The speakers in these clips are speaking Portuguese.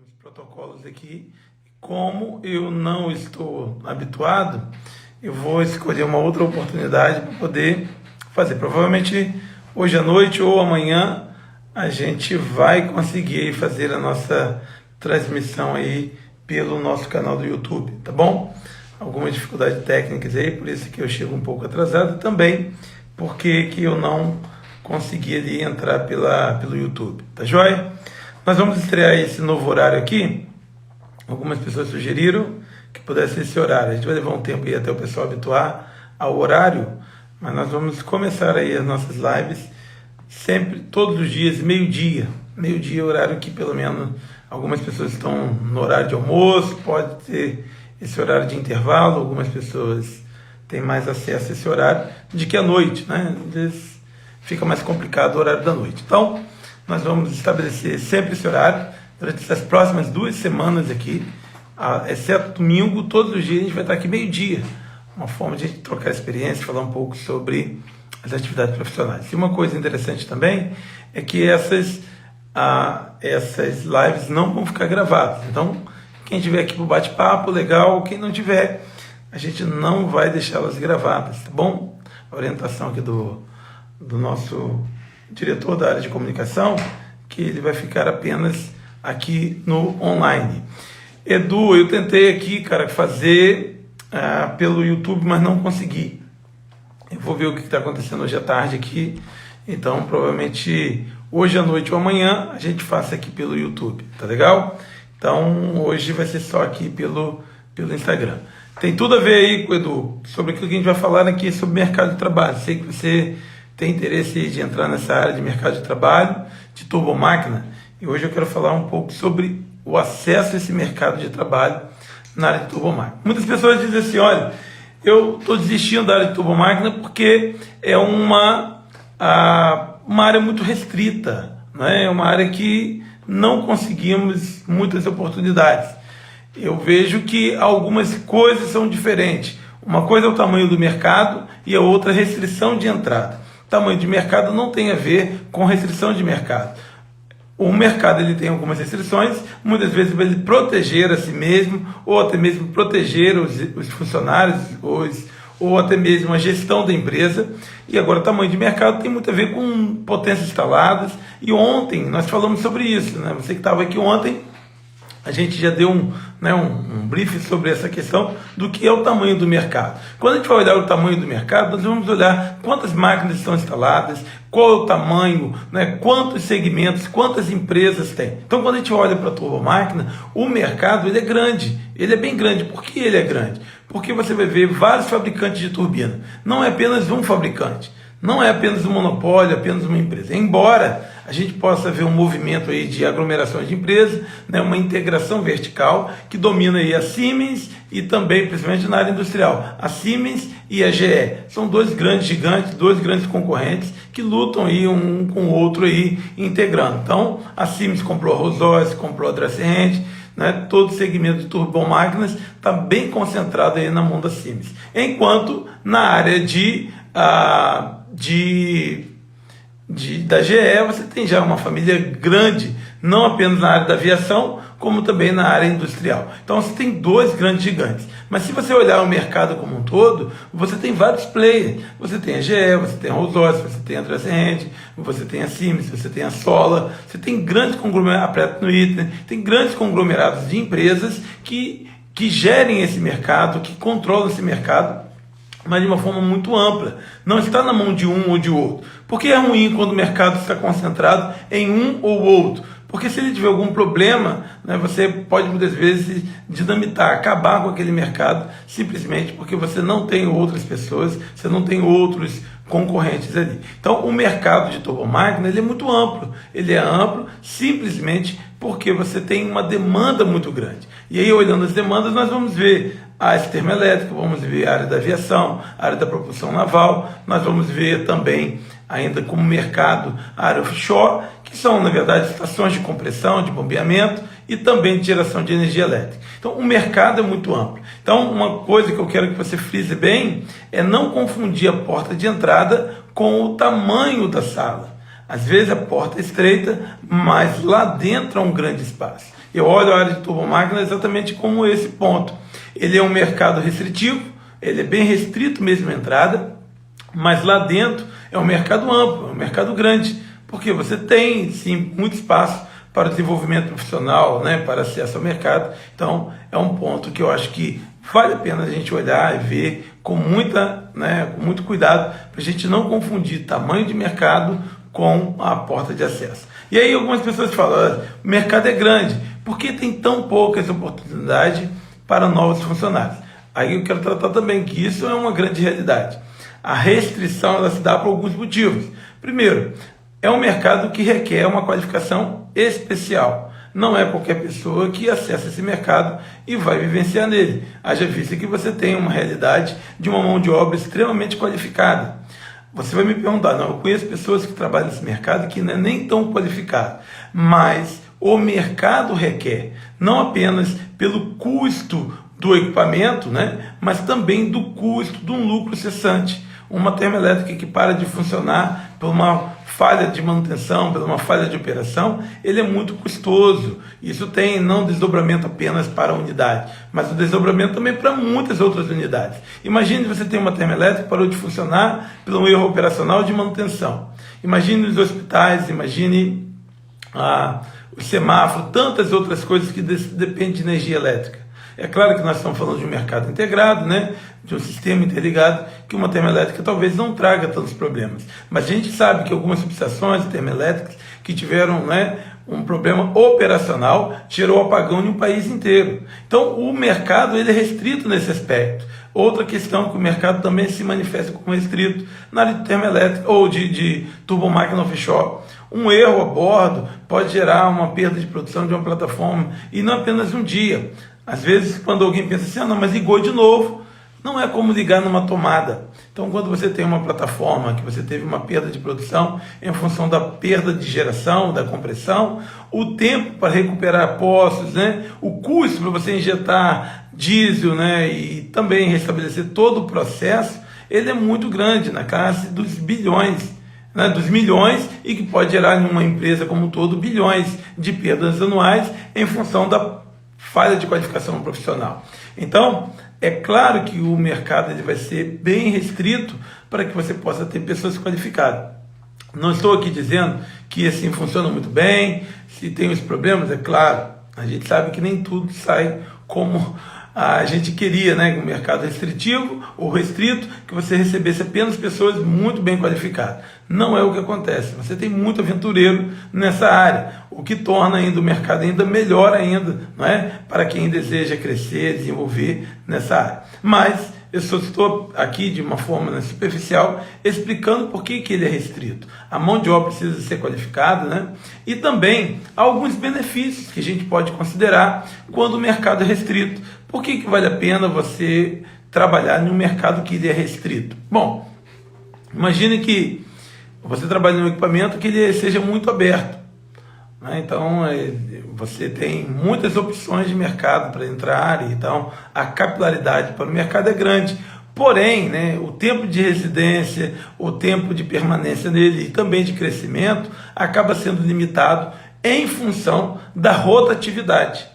os protocolos aqui. Como eu não estou habituado, eu vou escolher uma outra oportunidade para poder fazer. Provavelmente hoje à noite ou amanhã a gente vai conseguir fazer a nossa transmissão aí pelo nosso canal do YouTube, tá bom? Algumas dificuldades técnicas aí, por isso que eu chego um pouco atrasado também, porque que eu não consegui ali entrar pelo YouTube, tá joia? Nós vamos estrear esse novo horário aqui. Algumas pessoas sugeriram que pudesse ser esse horário. A gente vai levar um tempo aí até o pessoal habituar ao horário, mas nós vamos começar aí as nossas lives sempre, todos os dias, meio-dia. Meio-dia é o horário que pelo menos algumas pessoas estão no horário de almoço, pode ter esse horário de intervalo, algumas pessoas têm mais acesso a esse horário de que à noite, né? Às vezes fica mais complicado o horário da noite. Então, nós vamos estabelecer sempre esse horário durante essas próximas 2 semanas aqui, exceto domingo, todos os dias a gente vai estar aqui meio-dia. Uma forma de a gente trocar experiência, falar um pouco sobre as atividades profissionais. E uma coisa interessante também é que essas lives não vão ficar gravadas. Então, quem estiver aqui para o bate-papo, legal. Quem não tiver, a gente não vai deixá-las gravadas, tá bom? A orientação aqui do nosso diretor da área de comunicação, que ele vai ficar apenas aqui no online. Edu, eu tentei aqui, cara, fazer pelo YouTube, mas não consegui. Eu vou ver o que está acontecendo hoje à tarde aqui. Então, provavelmente hoje à noite ou amanhã a gente faça aqui pelo YouTube, tá legal? Então, hoje vai ser só aqui pelo Instagram. Tem tudo a ver aí, Edu, sobre aquilo que a gente vai falar aqui sobre mercado de trabalho. Sei que você tem interesse de entrar nessa área de mercado de trabalho, de turbomáquina, e hoje eu quero falar um pouco sobre o acesso a esse mercado de trabalho na área de turbomáquina. Muitas pessoas dizem assim, olha, eu estou desistindo da área de turbomáquina porque é uma área muito restrita, né? É uma área que não conseguimos muitas oportunidades. Eu vejo que algumas coisas são diferentes. Uma coisa é o tamanho do mercado e a outra é a restrição de entrada. Tamanho de mercado não tem a ver com restrição de mercado. O mercado ele tem algumas restrições, muitas vezes para ele proteger a si mesmo, ou até mesmo proteger os funcionários, ou até mesmo a gestão da empresa. E agora o tamanho de mercado tem muito a ver com potências instaladas. E ontem nós falamos sobre isso, né? Você que estava aqui ontem, a gente já deu um briefing sobre essa questão do que é o tamanho do mercado. Quando a gente vai olhar o tamanho do mercado, nós vamos olhar quantas máquinas estão instaladas, qual é o tamanho, né, quantos segmentos, quantas empresas tem. Então, quando a gente olha para a turbomáquina, o mercado ele é grande, ele é bem grande. Por que ele é grande? Porque você vai ver vários fabricantes de turbina. Não é apenas um fabricante. Não é apenas um monopólio, apenas uma empresa. Embora a gente possa ver um movimento aí de aglomerações de empresas, né, uma integração vertical que domina aí a Siemens e também, principalmente na área industrial, a Siemens e a GE. São 2 grandes gigantes, 2 grandes concorrentes que lutam aí um com o outro aí integrando. Então, a Siemens comprou a Rolls-Royce, comprou a Dresser-Rand, né, todo o segmento de turbomáquinas está bem concentrado aí na mão da Siemens. Enquanto na área da GE você tem já uma família grande, não apenas na área da aviação, como também na área industrial. Então você tem 2 grandes gigantes. Mas se você olhar o mercado como um todo, você tem vários players. Você tem a GE, você tem a Rolls-Royce, você tem a Dresser-Rand, você tem a Siemens, você tem a Sola, você tem grandes conglomerados, a Pratt & Whitney, tem grandes conglomerados de empresas que gerem esse mercado, que controlam esse mercado, mas de uma forma muito ampla. Não está na mão de um ou de outro. Por que é ruim quando o mercado está concentrado em um ou outro? Porque se ele tiver algum problema, né, você pode muitas vezes dinamitar, acabar com aquele mercado, simplesmente porque você não tem outras pessoas, você não tem outros concorrentes ali. Então o mercado de turbomáquina ele é muito amplo. Ele é amplo simplesmente porque você tem uma demanda muito grande. E aí, olhando as demandas, nós vamos ver a área termoelétrica, vamos ver a área da aviação, a área da propulsão naval, nós vamos ver também, ainda como mercado, a área offshore, que são, na verdade, estações de compressão, de bombeamento e também de geração de energia elétrica. Então, o mercado é muito amplo. Então, uma coisa que eu quero que você frise bem é não confundir a porta de entrada com o tamanho da sala. Às vezes a porta é estreita, mas lá dentro há um grande espaço. Eu olho a área de turbomáquina exatamente como esse ponto. Ele é um mercado restritivo, ele é bem restrito mesmo a entrada, mas lá dentro é um mercado amplo, é um mercado grande, porque você tem sim muito espaço para o desenvolvimento profissional, né, para acesso ao mercado. Então é um ponto que eu acho que vale a pena a gente olhar e ver com muito cuidado, para a gente não confundir tamanho de mercado com a porta de acesso. E aí algumas pessoas falam, o mercado é grande, por que tem tão poucas oportunidades para novos funcionários? Aí eu quero tratar também que isso é uma grande realidade. A restrição ela se dá por alguns motivos. Primeiro, é um mercado que requer uma qualificação especial. Não é qualquer pessoa que acessa esse mercado e vai vivenciar nele. Haja vista que você tem uma realidade de uma mão de obra extremamente qualificada. Você vai me perguntar, não, eu conheço pessoas que trabalham nesse mercado que não é nem tão qualificado, mas o mercado requer, não apenas pelo custo do equipamento, né, mas também do custo de um lucro cessante. Uma termoelétrica que para de funcionar por uma falha de manutenção, por uma falha de operação, ele é muito custoso. Isso tem não desdobramento apenas para a unidade, mas o desdobramento também para muitas outras unidades. Imagine você tem uma termoelétrica que parou de funcionar por um erro operacional de manutenção. Imagine os hospitais, imagine o semáforo, tantas outras coisas que dependem de energia elétrica. É claro que nós estamos falando de um mercado integrado, né? De um sistema interligado, que uma termoelétrica talvez não traga tantos problemas. Mas a gente sabe que algumas subestações termoelétricas que tiveram, né, um problema operacional gerou apagão em um país inteiro. Então o mercado ele é restrito nesse aspecto. Outra questão que o mercado também se manifesta como restrito na área de termoelétrica ou de turbomáquina offshore. Um erro a bordo pode gerar uma perda de produção de uma plataforma e não apenas um dia. Às vezes, quando alguém pensa assim, não, mas ligou de novo, não é como ligar numa tomada. Então, quando você tem uma plataforma que você teve uma perda de produção em função da perda de geração, da compressão, o tempo para recuperar poços, né, o custo para você injetar diesel, né, e também restabelecer todo o processo, ele é muito grande, na classe dos bilhões, né, dos milhões, e que pode gerar em uma empresa como um todo bilhões de perdas anuais em função da falha de qualificação profissional. Então, é claro que o mercado ele vai ser bem restrito para que você possa ter pessoas qualificadas. Não estou aqui dizendo que assim funciona muito bem, se tem os problemas, é claro, a gente sabe que nem tudo sai como a gente queria, né? Um mercado restritivo ou restrito, que você recebesse apenas pessoas muito bem qualificadas. Não é o que acontece. Você tem muito aventureiro nessa área, o que torna ainda o mercado ainda melhor ainda, não é? Para quem deseja crescer, desenvolver nessa área. Mas eu só estou aqui de uma forma superficial explicando por que ele é restrito. A mão de obra precisa ser qualificada, né? E também há alguns benefícios que a gente pode considerar quando o mercado é restrito. Por que vale a pena você trabalhar em um mercado que ele é restrito? Bom, imagine que você trabalha em um equipamento que ele seja muito aberto, né? Então, você tem muitas opções de mercado para entrar, então a capilaridade para o mercado é grande. Porém, né, o tempo de residência, o tempo de permanência nele e também de crescimento acaba sendo limitado em função da rotatividade.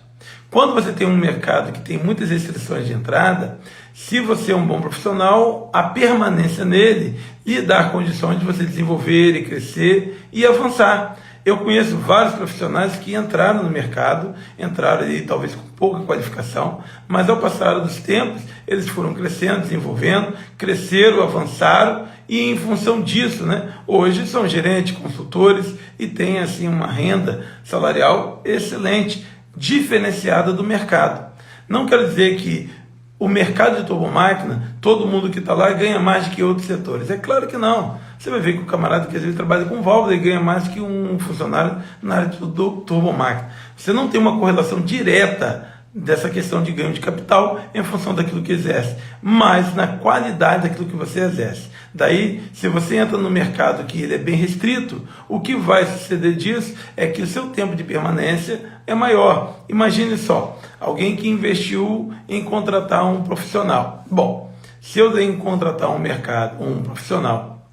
Quando você tem um mercado que tem muitas restrições de entrada, se você é um bom profissional, a permanência nele lhe dá condições de você desenvolver e crescer e avançar. Eu conheço vários profissionais que entraram no mercado, entraram ali talvez com pouca qualificação, mas ao passar dos tempos, eles foram crescendo, desenvolvendo, cresceram, avançaram e em função disso, né, hoje são gerentes, consultores e têm assim uma renda salarial excelente, diferenciada do mercado. Não quero dizer que o mercado de turbomáquina, todo mundo que está lá ganha mais do que outros setores. É claro que não. Você vai ver que o camarada que às vezes trabalha com válvula e ganha mais que um funcionário na área do turbomáquina. Você não tem uma correlação direta dessa questão de ganho de capital em função daquilo que exerce, mas na qualidade daquilo que você exerce. Daí, se você entra no mercado que ele é bem restrito, o que vai suceder disso é que o seu tempo de permanência é maior. Imagine só, alguém que investiu em contratar um profissional. Bom, se eu tenho que contratar um profissional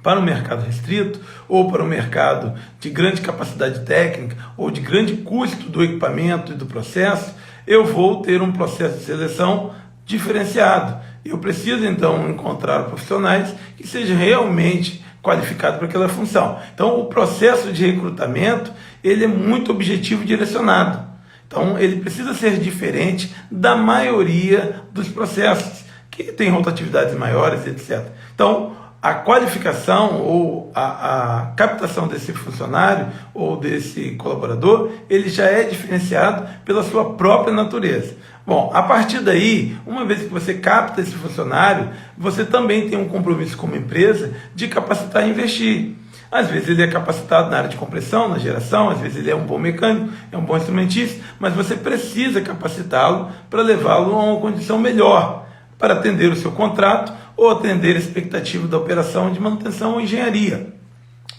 para o mercado restrito ou para o mercado de grande capacidade técnica ou de grande custo do equipamento e do processo, eu vou ter um processo de seleção diferenciado. Eu preciso, então, encontrar profissionais que sejam realmente qualificados para aquela função. Então, o processo de recrutamento, ele é muito objetivo e direcionado. Então, ele precisa ser diferente da maioria dos processos, que tem rotatividades maiores, etc. Então, a qualificação ou a captação desse funcionário ou desse colaborador, ele já é diferenciado pela sua própria natureza. Bom, a partir daí, uma vez que você capta esse funcionário, você também tem um compromisso como empresa de capacitar e investir. Às vezes ele é capacitado na área de compressão, na geração, às vezes ele é um bom mecânico, é um bom instrumentista, mas você precisa capacitá-lo para levá-lo a uma condição melhor, para atender o seu contrato ou atender a expectativa da operação de manutenção ou engenharia.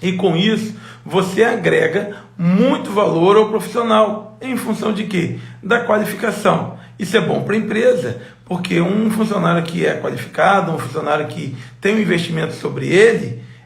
E com isso, você agrega muito valor ao profissional, em função de quê? Da qualificação. Isso é bom para a empresa, porque um funcionário que é qualificado, um funcionário que tem um investimento sobre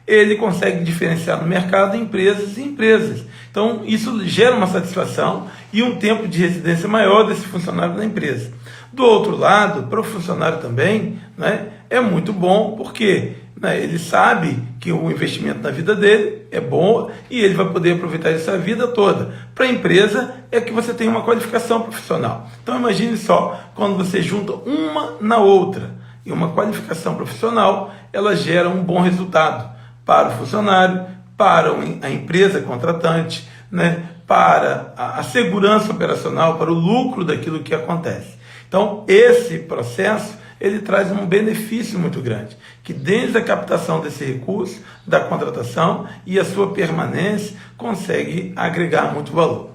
ele consegue diferenciar no mercado empresas e empresas. Então, isso gera uma satisfação e um tempo de residência maior desse funcionário na empresa. Do outro lado, para o funcionário também, né, é muito bom, porque ele sabe que o investimento na vida dele é bom e ele vai poder aproveitar isso a vida toda. Para a empresa, é que você tem uma qualificação profissional. Então, imagine só, quando você junta uma na outra, e uma qualificação profissional, ela gera um bom resultado para o funcionário, para a empresa contratante, né, para a segurança operacional, para o lucro daquilo que acontece. Então, esse processo, ele traz um benefício muito grande, que desde a captação desse recurso, da contratação e a sua permanência, consegue agregar muito valor.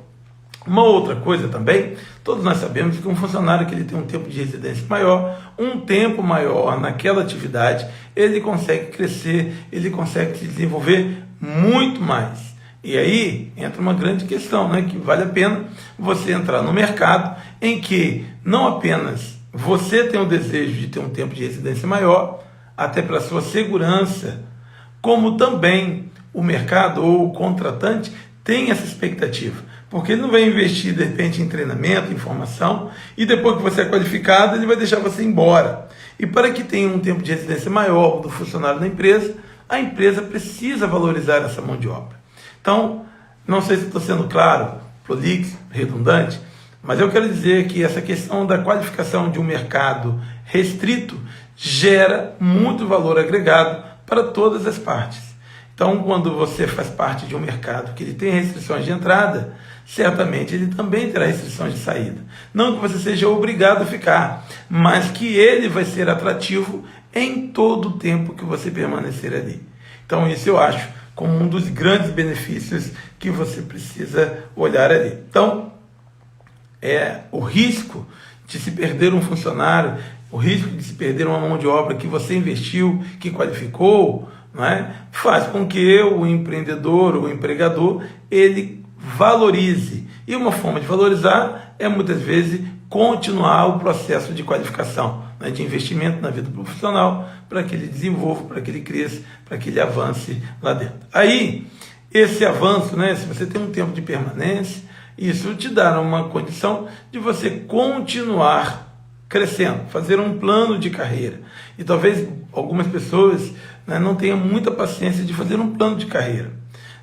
Uma outra coisa também, todos nós sabemos que um funcionário que ele tem um tempo de residência maior, um tempo maior naquela atividade, ele consegue crescer, ele consegue se desenvolver muito mais. E aí entra uma grande questão, né, que vale a pena você entrar no mercado em que não apenas você tem o desejo de ter um tempo de residência maior, até pela sua segurança, como também o mercado ou o contratante tem essa expectativa. Porque ele não vai investir, de repente, em treinamento, em formação, e depois que você é qualificado, ele vai deixar você embora. E para que tenha um tempo de residência maior do funcionário da empresa, a empresa precisa valorizar essa mão de obra. Então, não sei se estou sendo claro, prolixo, redundante, mas eu quero dizer que essa questão da qualificação de um mercado restrito gera muito valor agregado para todas as partes. Então, quando você faz parte de um mercado que ele tem restrições de entrada, certamente ele também terá restrições de saída. Não que você seja obrigado a ficar, mas que ele vai ser atrativo em todo o tempo que você permanecer ali. Então, isso eu acho como um dos grandes benefícios que você precisa olhar ali. Então, o risco de se perder um funcionário, o risco de se perder uma mão de obra que você investiu, que qualificou, não é? Faz com que o empreendedor, o empregador, ele valorize. E uma forma de valorizar é, muitas vezes, continuar o processo de qualificação, né, de investimento na vida profissional, para que ele desenvolva, para que ele cresça, para que ele avance lá dentro. Aí, esse avanço, né, se você tem um tempo de permanência, isso te dá uma condição de você continuar crescendo, fazer um plano de carreira. E talvez algumas pessoas, né, não tenham muita paciência de fazer um plano de carreira.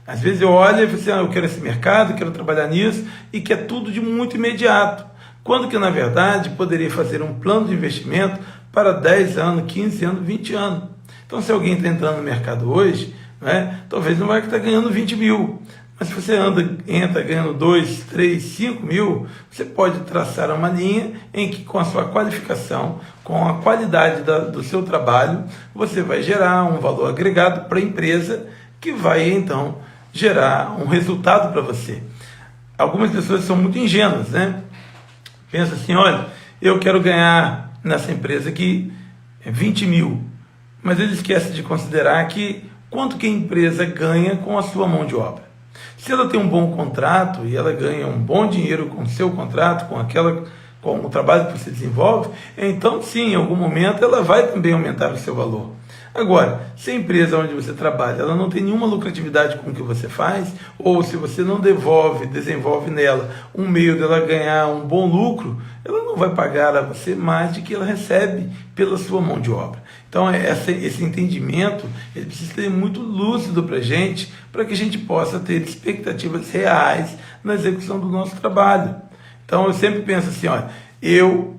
Às vezes eu olho e falo assim, eu quero esse mercado, quero trabalhar nisso, e quer tudo de muito imediato. Quando que, na verdade, poderia fazer um plano de investimento para 10 anos, 15 anos, 20 anos. Então, se alguém está entrando no mercado hoje, né, talvez não vai estar ganhando 20 mil. Mas se você entra ganhando 2, 3, 5 mil, você pode traçar uma linha em que, com a sua qualificação, com a qualidade do seu trabalho, você vai gerar um valor agregado para a empresa, que vai, então, gerar um resultado para você. Algumas pessoas são muito ingênuas, né? Pensa assim, olha, eu quero ganhar nessa empresa aqui 20 mil, mas ele esquece de considerar que quanto que a empresa ganha com a sua mão de obra. Se ela tem um bom contrato e ela ganha um bom dinheiro com o seu contrato, com o trabalho que você desenvolve, então sim, em algum momento ela vai também aumentar o seu valor. Agora, se a empresa onde você trabalha ela não tem nenhuma lucratividade com o que você faz, ou se você não desenvolve nela um meio dela ganhar um bom lucro, ela não vai pagar a você mais do que ela recebe pela sua mão de obra. Então, esse entendimento ele precisa ser muito lúcido para que a gente possa ter expectativas reais na execução do nosso trabalho. Então, eu sempre penso assim, olha, eu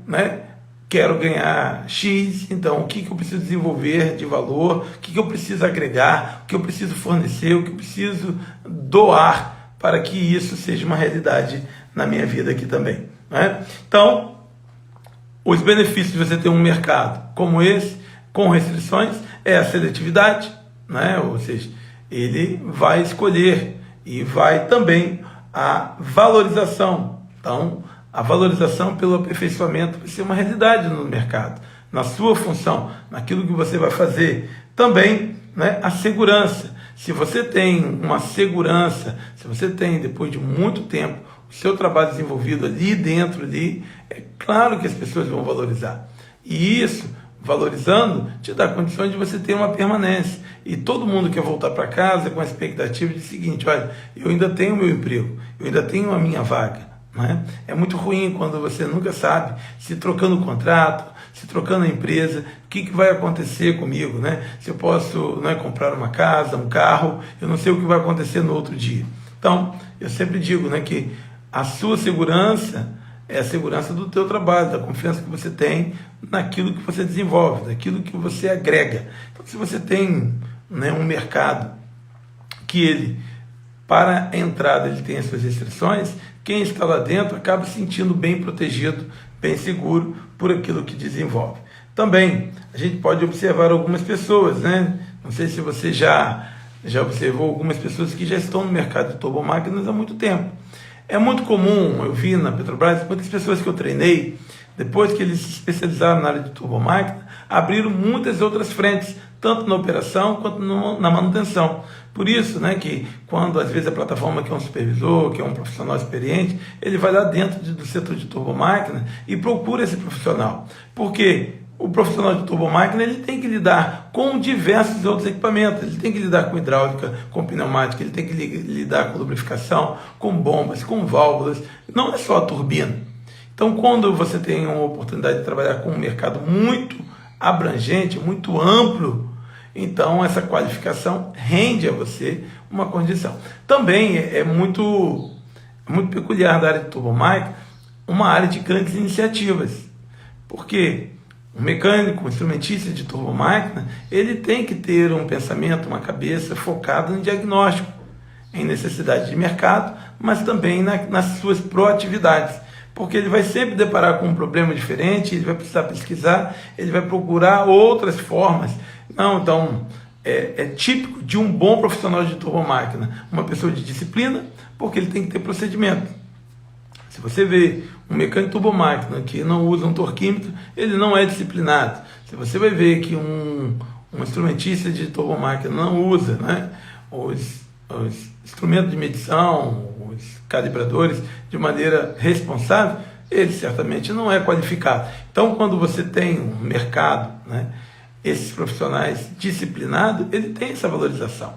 quero ganhar X, então o que eu preciso desenvolver de valor, o que eu preciso agregar, o que eu preciso fornecer, o que eu preciso doar para que isso seja uma realidade na minha vida aqui também. Então, os benefícios de você ter um mercado como esse, com restrições, é a seletividade, ou seja, ele vai escolher e vai também a valorização. Então, a valorização pelo aperfeiçoamento vai ser uma realidade no mercado, na sua função, naquilo que você vai fazer. Também a segurança. Se você tem uma segurança, se você tem, depois de muito tempo, o seu trabalho desenvolvido ali dentro, é claro que as pessoas vão valorizar. E isso, valorizando, te dá condições de você ter uma permanência. E todo mundo quer voltar para casa com a expectativa de seguinte, olha, eu ainda tenho o meu emprego, eu ainda tenho a minha vaga. É muito ruim quando você nunca sabe se trocando o contrato, se trocando a empresa, o que vai acontecer comigo, se eu posso comprar uma casa, um carro, eu não sei o que vai acontecer no outro dia. Então, eu sempre digo que a sua segurança é a segurança do teu trabalho, da confiança que você tem naquilo que você desenvolve, daquilo que você agrega. Então, se você tem um mercado que ele, para a entrada, ele tem as suas restrições, quem está lá dentro acaba se sentindo bem protegido, bem seguro por aquilo que desenvolve. Também, a gente pode observar algumas pessoas, não sei se você já observou algumas pessoas que já estão no mercado de turbomáquinas há muito tempo. É muito comum, eu vi na Petrobras, muitas pessoas que eu treinei, depois que eles se especializaram na área de turbomáquina, abriram muitas outras frentes, tanto na operação quanto na manutenção. Por isso, que quando às vezes a plataforma que é um supervisor, que é um profissional experiente, ele vai lá dentro do setor de turbomáquina e procura esse profissional. Porque o profissional de turbomáquina ele tem que lidar com diversos outros equipamentos, ele tem que lidar com hidráulica, com pneumática, ele tem que lidar com lubrificação, com bombas, com válvulas, não é só a turbina. Então, quando você tem uma oportunidade de trabalhar com um mercado muito abrangente, muito amplo, então essa qualificação rende a você uma condição. Também é muito peculiar da área de turbomáquina, uma área de grandes iniciativas, porque o mecânico, o instrumentista de turbomáquina, ele tem que ter um pensamento, uma cabeça focada em diagnóstico, em necessidade de mercado, mas também nas suas proatividades, porque ele vai sempre deparar com um problema diferente, ele vai precisar pesquisar, ele vai procurar outras formas. Então, é típico de um bom profissional de turbomáquina, uma pessoa de disciplina, porque ele tem que ter procedimento. Se você vê um mecânico turbomáquina que não usa um torquímetro, ele não é disciplinado. Se você vai ver que um instrumentista de turbomáquina não usa os instrumentos de medição, os calibradores, de maneira responsável, ele certamente não é qualificado. Então, quando você tem um mercado, esses profissionais disciplinados, ele tem essa valorização.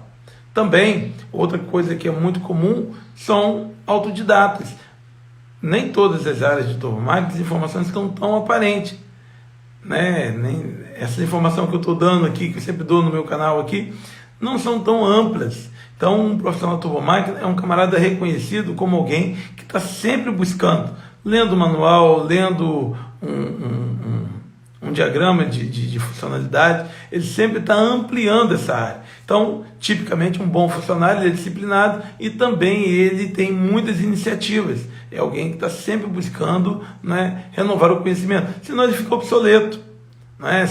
Também, outra coisa que é muito comum são autodidatas. Nem todas as áreas de turbomáquina as informações estão tão aparentes. Nem essa informação que eu estou dando aqui, que eu sempre dou no meu canal aqui, não são tão amplas. Então, um profissional de turbomáquina é um camarada reconhecido como alguém que está sempre buscando, lendo o manual, lendo um diagrama de funcionalidade, ele sempre está ampliando essa área. Então, tipicamente, um bom funcionário ele é disciplinado e também ele tem muitas iniciativas. É alguém que está sempre buscando renovar o conhecimento, senão ele fica obsoleto,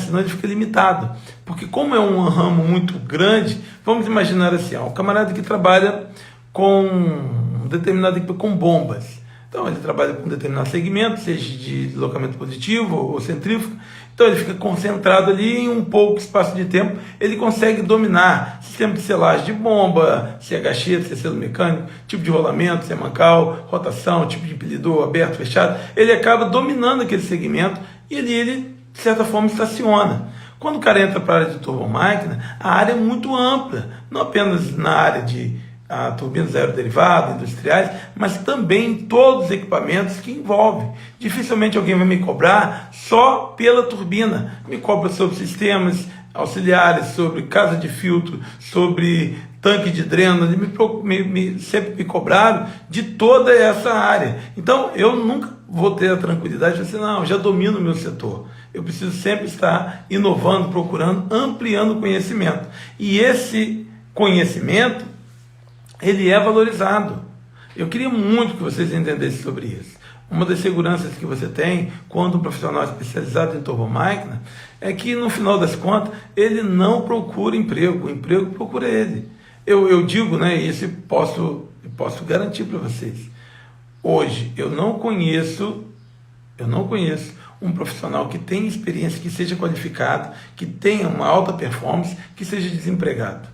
senão ele fica limitado. Porque como é um ramo muito grande, vamos imaginar assim, um camarada que trabalha com um determinado equipamento, com bombas. Então ele trabalha com um determinado segmento, seja de deslocamento positivo ou centrífugo, então ele fica concentrado ali em um pouco espaço de tempo, ele consegue dominar sistema de selagem de bomba, se é gacheta, se é selo mecânico, tipo de rolamento, se é mancal, rotação, tipo de impelidor, aberto, fechado, ele acaba dominando aquele segmento e ali ele, de certa forma, estaciona. Quando o cara entra para a área de turbomáquina, a área é muito ampla, não apenas na área de turbinas aeroderivadas, industriais, mas também em todos os equipamentos que envolvem. Dificilmente alguém vai me cobrar só pela turbina, me cobra sobre sistemas auxiliares, sobre casa de filtro, sobre tanque de dreno, sempre me cobraram de toda essa área. Então, eu nunca vou ter a tranquilidade de dizer, não, já domino o meu setor. Eu preciso sempre estar inovando, procurando, ampliando o conhecimento. E esse conhecimento, ele é valorizado. Eu queria muito que vocês entendessem sobre isso. Uma das seguranças que você tem quando um profissional especializado em turbomáquina é que, no final das contas, ele não procura emprego, o emprego procura ele. Eu digo, né, isso posso garantir para vocês. Hoje, eu não conheço um profissional que tenha experiência, que seja qualificado, que tenha uma alta performance, que seja desempregado.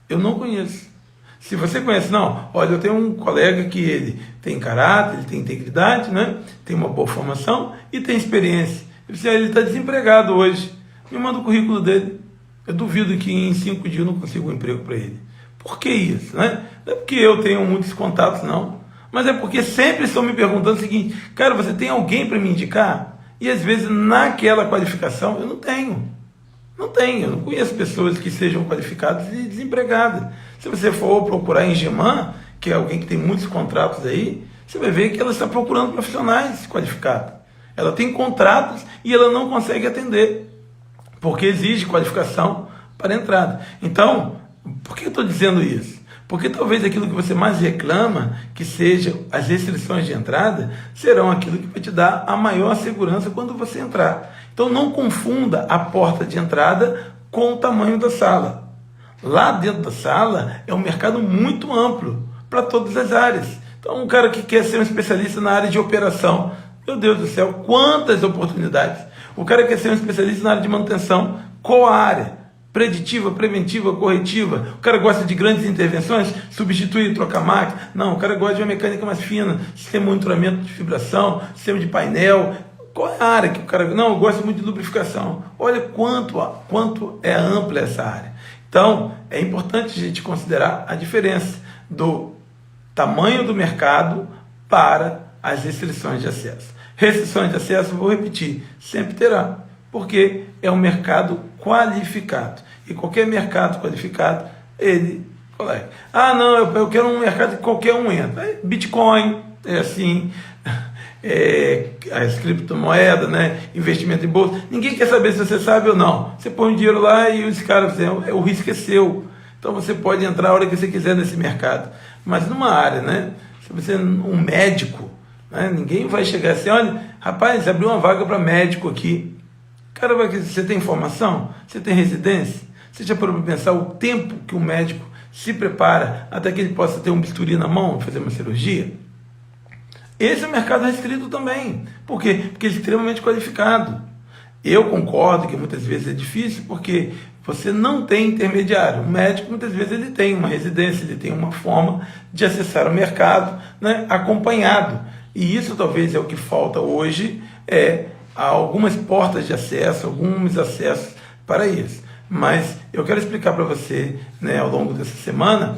Eu não conheço. Se você conhece, não, olha, eu tenho um colega que ele tem caráter, ele tem integridade, né? Tem uma boa formação e tem experiência. Ele está desempregado hoje. Me manda o currículo dele. Eu duvido que em 5 dias eu não consiga um emprego para ele. Por que isso? Né? Não é porque eu tenho muitos contatos, não. Mas é porque sempre estão me perguntando o seguinte, cara, você tem alguém para me indicar? E às vezes naquela qualificação eu não tenho. Eu não conheço pessoas que sejam qualificadas e desempregadas. Se você for procurar em Geman, que é alguém que tem muitos contratos aí, você vai ver que ela está procurando profissionais qualificados. Ela tem contratos e ela não consegue atender, porque exige qualificação para entrada. Então, por que eu estou dizendo isso? Porque talvez aquilo que você mais reclama, que seja as restrições de entrada, serão aquilo que vai te dar a maior segurança quando você entrar. Então não confunda a porta de entrada com o tamanho da sala. Lá dentro da sala é um mercado muito amplo para todas as áreas. Então um cara que quer ser um especialista na área de operação, meu Deus do céu, quantas oportunidades. O cara que quer ser um especialista na área de manutenção, qual a área? Preditiva, preventiva, corretiva. O cara gosta de grandes intervenções, substituir, trocar máquina. Não, o cara gosta de uma mecânica mais fina, sistema de monitoramento de vibração, sistema de painel. Qual é a área que o cara... Não, eu gosto muito de lubrificação. Olha quanto é ampla essa área. Então, é importante a gente considerar a diferença do tamanho do mercado para as restrições de acesso. Restrições de acesso, vou repetir, sempre terá, porque é um mercado qualificado. E qualquer mercado qualificado, ele... não, eu quero um mercado que qualquer um entra. Bitcoin, é assim... as criptomoedas, né? Investimento em bolsa, ninguém quer saber se você sabe ou não. Você põe o dinheiro lá e os caras dizem, o risco é seu. Então você pode entrar a hora que você quiser nesse mercado. Mas numa área, né? Se você é um médico, né? Ninguém vai chegar assim, olha, rapaz, abriu uma vaga para médico aqui. Cara, você tem formação? Você tem residência? Você já parou para pensar o tempo que um médico se prepara até que ele possa ter um bisturi na mão, fazer uma cirurgia? Esse é um mercado restrito também. Por quê? Porque ele é extremamente qualificado. Eu concordo que muitas vezes é difícil porque você não tem intermediário. O médico, muitas vezes, ele tem uma residência, ele tem uma forma de acessar o mercado, né, acompanhado. E isso talvez é o que falta hoje, algumas portas de acesso, alguns acessos para isso. Mas eu quero explicar para você, né, ao longo dessa semana,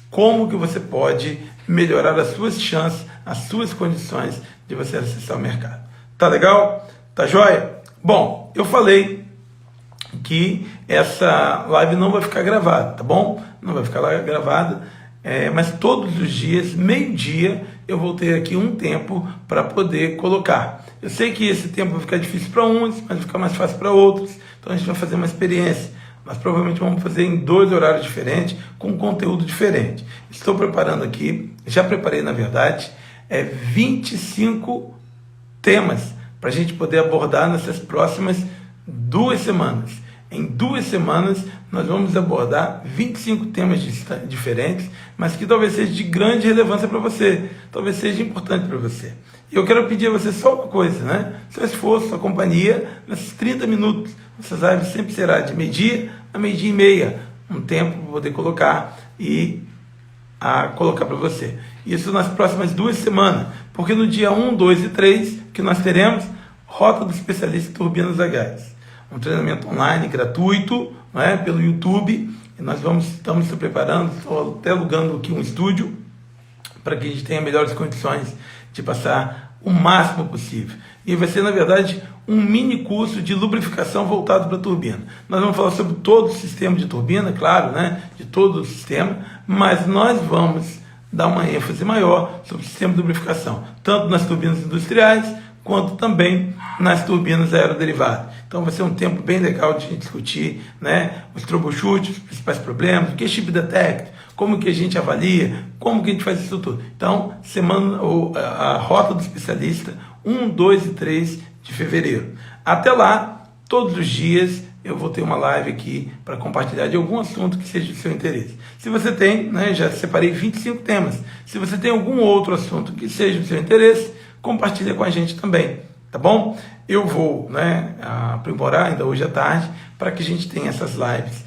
como que você pode melhorar as suas chances, as suas condições de você acessar o mercado. Tá legal? Tá joia? Bom, eu falei que essa live não vai ficar gravada, tá bom? Não vai ficar gravada, mas todos os dias, meio-dia, eu vou ter aqui um tempo para poder colocar. Eu sei que esse tempo vai ficar difícil para uns, mas vai ficar mais fácil para outros, então a gente vai fazer uma experiência. Nós provavelmente vamos fazer em 2 horários diferentes, com conteúdo diferente. Estou preparando aqui, já preparei na verdade, 25 temas para a gente poder abordar nessas próximas 2 semanas. Em 2 semanas nós vamos abordar 25 temas diferentes, mas que talvez seja de grande relevância para você, talvez seja importante para você. E eu quero pedir a você só uma coisa, né? Seu esforço, sua companhia, nesses 30 minutos. Essas lives sempre será de meio-dia a meio-dia e meia, um tempo para poder colocar e colocar para você. Isso nas próximas 2 semanas, porque no dia 1, 2 e 3, que nós teremos Rota do Especialista em Turbinas a Gás. um treinamento online gratuito, não é? Pelo YouTube. E nós estamos se preparando, estou até alugando aqui um estúdio para que a gente tenha melhores condições de passar o máximo possível. E vai ser, na verdade, um mini curso de lubrificação voltado para a turbina. Nós vamos falar sobre todo o sistema de turbina, claro, né? De todo o sistema, mas nós vamos dar uma ênfase maior sobre o sistema de lubrificação, tanto nas turbinas industriais, quanto também nas turbinas aeroderivadas. Então vai ser um tempo bem legal de a gente discutir, né, os troubleshoots, os principais problemas, o que é chip detect, como que a gente avalia, como que a gente faz isso tudo. Então, a rota do especialista, 1, 2 e 3 de fevereiro. Até lá, todos os dias, eu vou ter uma live aqui para compartilhar de algum assunto que seja do seu interesse. Se você tem, né, já separei 25 temas. Se você tem algum outro assunto que seja do seu interesse, compartilha com a gente também, tá bom? Eu vou, né, aprimorar ainda hoje à tarde para que a gente tenha essas lives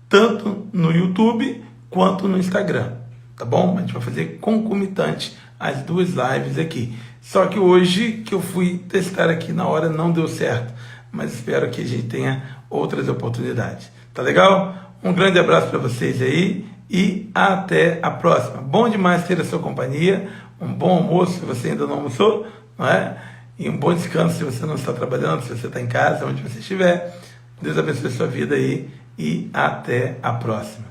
tanto no YouTube quanto no Instagram, tá bom? A gente vai fazer concomitante as duas lives aqui. Só que hoje que eu fui testar aqui na hora não deu certo, mas espero que a gente tenha outras oportunidades. Tá legal? Um grande abraço para vocês aí e até a próxima. Bom demais ter a sua companhia. Um bom almoço se você ainda não almoçou, não é? E um bom descanso se você não está trabalhando, se você está em casa, onde você estiver. Deus abençoe a sua vida aí e até a próxima.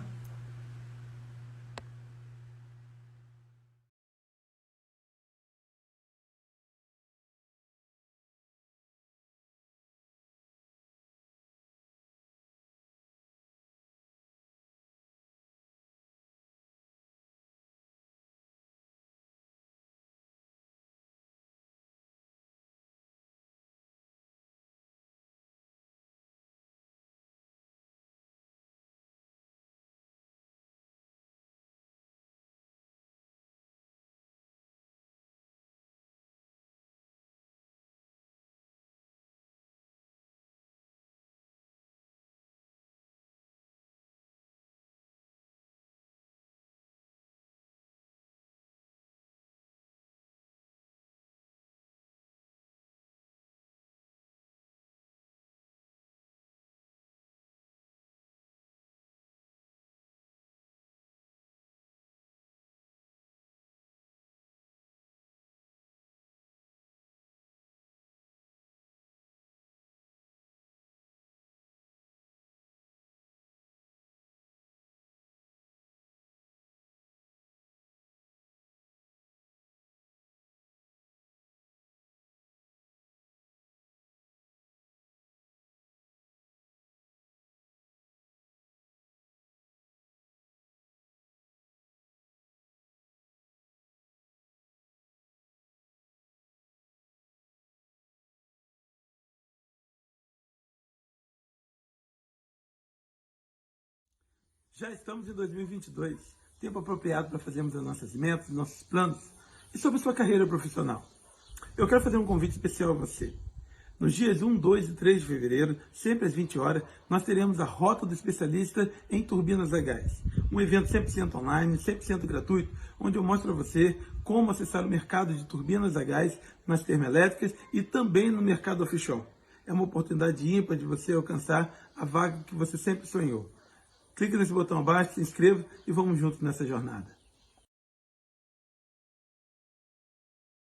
Já estamos em 2022, tempo apropriado para fazermos as nossas metas, nossos planos e sobre sua carreira profissional. Eu quero fazer um convite especial a você. Nos dias 1, 2 e 3 de fevereiro, sempre às 20 horas, nós teremos a Rota do Especialista em Turbinas a Gás. Um evento 100% online, 100% gratuito, onde eu mostro a você como acessar o mercado de turbinas a gás nas termoelétricas e também no mercado offshore. É uma oportunidade ímpar de você alcançar a vaga que você sempre sonhou. Clique nesse botão abaixo, se inscreva e vamos juntos nessa jornada.